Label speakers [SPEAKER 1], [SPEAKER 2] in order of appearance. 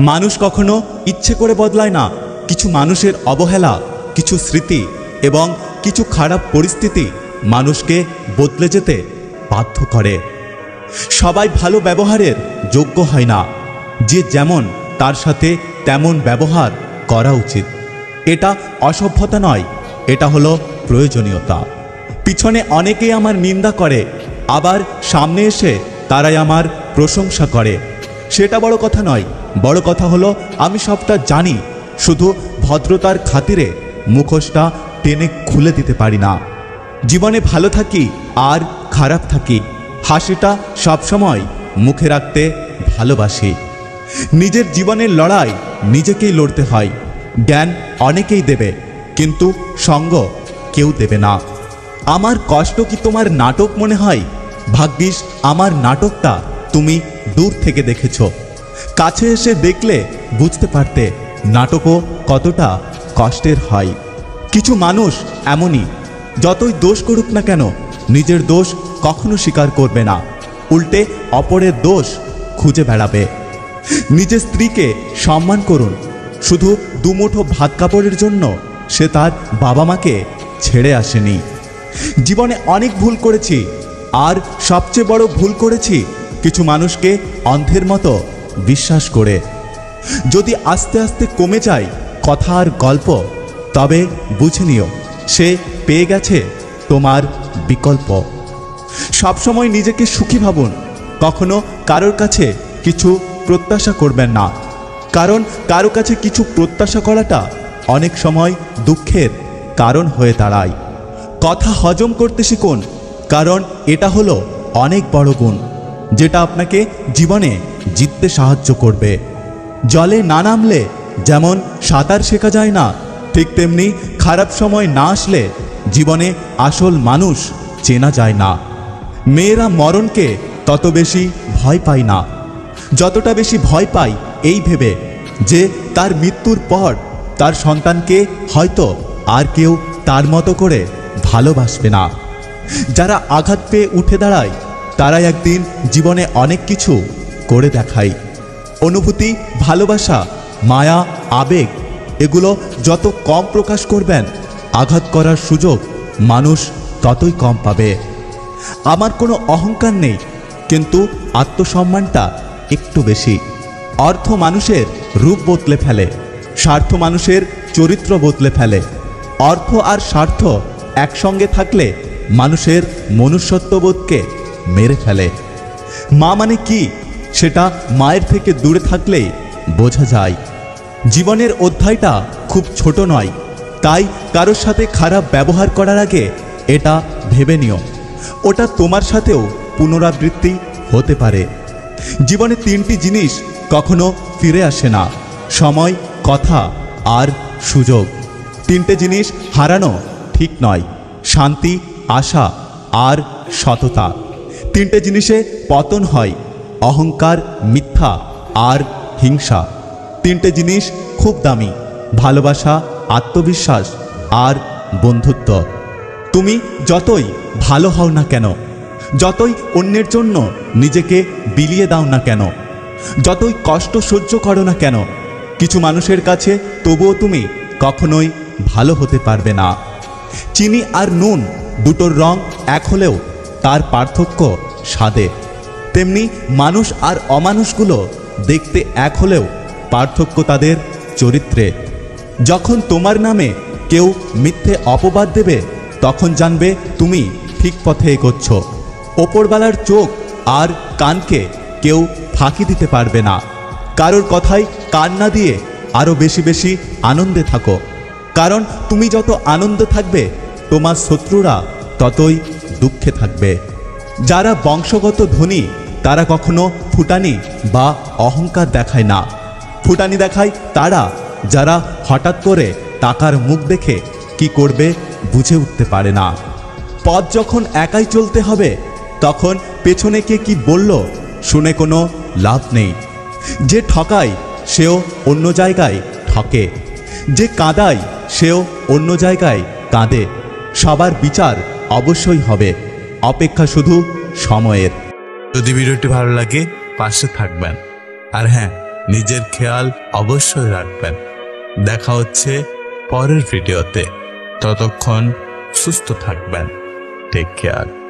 [SPEAKER 1] মানুষ কখনো ইচ্ছে করে বদলায় না। কিছু মানুষের অবহেলা, কিছু স্মৃতি এবং কিছু খারাপ পরিস্থিতি মানুষকে বদলে যেতে বাধ্য করে। সবাই ভালো ব্যবহারের যোগ্য হয় না। যে যেমন তার সাথে তেমন ব্যবহার করা উচিত। এটা অসভ্যতা নয়, এটা হলো প্রয়োজনীয়তা। পিছনে অনেকেই আমার নিন্দা করে, আবার সামনে এসে তারাই আমার প্রশংসা করে। সেটা বড় কথা নয়। বড় কথা হলো আমি সবটা জানি, শুধু ভদ্রতার খাতিরে মুখোশটা টেনে খুলে দিতে পারি না। জীবনে ভালো থাকি আর খারাপ থাকি, হাসিটা সবসময় মুখে রাখতে ভালোবাসি। নিজের জীবনের লড়াই নিজেকেই লড়তে হয়। জ্ঞান অনেকেই দেবে, কিন্তু সঙ্গ কেউ দেবে না। আমার কষ্ট কি তোমার নাটক মনে হয়? ভাগ্যিস আমার নাটকটা তুমি দূর থেকে দেখেছ। কাছে এসে দেখলে বুঝতে পারতে নাটকও কতটা কষ্টের হয়। কিছু মানুষ এমনই, যতই দোষ করুক না কেন নিজের দোষ কখনো স্বীকার করবে না, উল্টে অপরের দোষ খুঁজে বেড়াবে। নিজের স্ত্রীকে সম্মান করুন। শুধু দুমুঠো ভাত কাপড়ের জন্য সে তার বাবা মাকে ছেড়ে আসেনি। জীবনে অনেক ভুল করেছি, আর সবচেয়ে বড় ভুল করেছি কিছু মানুষকে অন্ধের মতো বিশ্বাস করে। যদি আস্তে আস্তে কমে যায় কথা আর গল্প, তবে বুঝে নিও সে পেয়ে গেছে তোমার বিকল্প। সবসময় নিজেকে সুখী ভাবুন। কখনো কারোর কাছে কিছু প্রত্যাশা করবেন না, কারণ কারো কাছে কিছু প্রত্যাশা করাটা অনেক সময় দুঃখের কারণ হয়ে দাঁড়ায়। কথা হজম করতে শিখুন, কারণ এটা হলো অনেক বড় গুণ, যেটা আপনাকে জীবনে জিততে সাহায্য করবে। জলে না নামলে যেমন সাঁতার শেখা যায় না, ঠিক তেমনি খারাপ সময় না আসলে জীবনে আসল মানুষ চেনা যায় না। মেয়েরা মরণকে তত বেশি ভয় পায় না, যতটা বেশি ভয় পায় এই ভেবে যে তার মৃত্যুর পর তার সন্তানকে হয়তো আর কেউ তার মতো করে ভালোবাসবে না। যারা আঘাত পেয়ে উঠে দাঁড়ায় তারাই একদিন জীবনে অনেক কিছু করে দেখায়। অনুভূতি, ভালোবাসা, মায়া, আবেগ এগুলো যত কম প্রকাশ করবেন, আঘাত করার সুযোগ মানুষ ততই কম পাবে। আমার কোনো অহংকার নেই, কিন্তু আত্মসম্মানটা একটু বেশি। অর্থ মানুষের রূপ বদলে ফেলে, স্বার্থ মানুষের চরিত্র বদলে ফেলে। অর্থ আর স্বার্থ একসঙ্গে থাকলে মানুষের মনুষ্যত্ববোধকে মেরে ফেলে। মা মানে কি সেটা মায়ের থেকে দূরে থাকলেই বোঝা যায়। জীবনের অধ্যায়টা খুব ছোট নয়, তাই কারোর সাথে খারাপ ব্যবহার করার আগে এটা ভেবে নিও ওটা তোমার সাথেও পুনরাবৃত্তি হতে পারে। জীবনে তিনটি জিনিস কখনো ফিরে আসে না: সময়, কথা আর সুযোগ। তিনটে জিনিস হারানো ঠিক নয়: শান্তি, আশা আর সততা। তিনটে জিনিসে পতন হয়: অহংকার, মিথ্যা আর হিংসা। তিনটে জিনিস খুব দামি: ভালোবাসা, আত্মবিশ্বাস আর বন্ধুত্ব। তুমি যতই ভালো হও না কেন, যতই অন্যের জন্য নিজেকে বিলিয়ে দাও না কেন, যতই কষ্ট সহ্য করো না কেন, কিছু মানুষের কাছে তবুও তুমি কখনোই ভালো হতে পারবে না। চিনি আর নুন দুটোর রং এক হলেও তার পার্থক্য স্বাদে। তেমনি মানুষ আর অমানুষগুলো দেখতে এক হলেও পার্থক্য তাদের চরিত্রে। যখন তোমার নামে কেউ মিথ্যে অপবাদ দেবে, তখন জানবে তুমি ঠিক পথে এগোচ্ছ। ওপরওয়ালার চোখ আর কানকে কেউ ফাঁকি দিতে পারবে না। কারোর কথায় কান না দিয়ে আরও বেশি বেশি আনন্দে থাকো, কারণ তুমি যত আনন্দে থাকবে তোমার শত্রুরা ততই দুঃখে থাকবে। যারা বংশগত ধনী তারা কখনো ফুটানি বা অহংকার দেখায় না। ফুটানি দেখায় তারা যারা হঠাৎ করে টাকার মুখ দেখে কি করবে বুঝে উঠতে পারে না। পথ যখন একাই চলতে হবে, তখন পেছনে কে কি বলল শুনে কোনো লাভ নেই। যে ঠকায় সেও অন্য জায়গায় ঠকে, যে কাঁদায় সেও অন্য জায়গায় কাঁদে। সবার বিচার অবশ্যই হবে, অপেক্ষা শুধু সময়ের।
[SPEAKER 2] যদি ভিডিওটি ভালো লাগে পাশে থাকবেন, আর হ্যাঁ, নিজের খেয়াল অবশ্যই রাখবেন। দেখা হচ্ছে পরের ভিডিওতে। ততক্ষণ সুস্থ থাকবেন। Take care.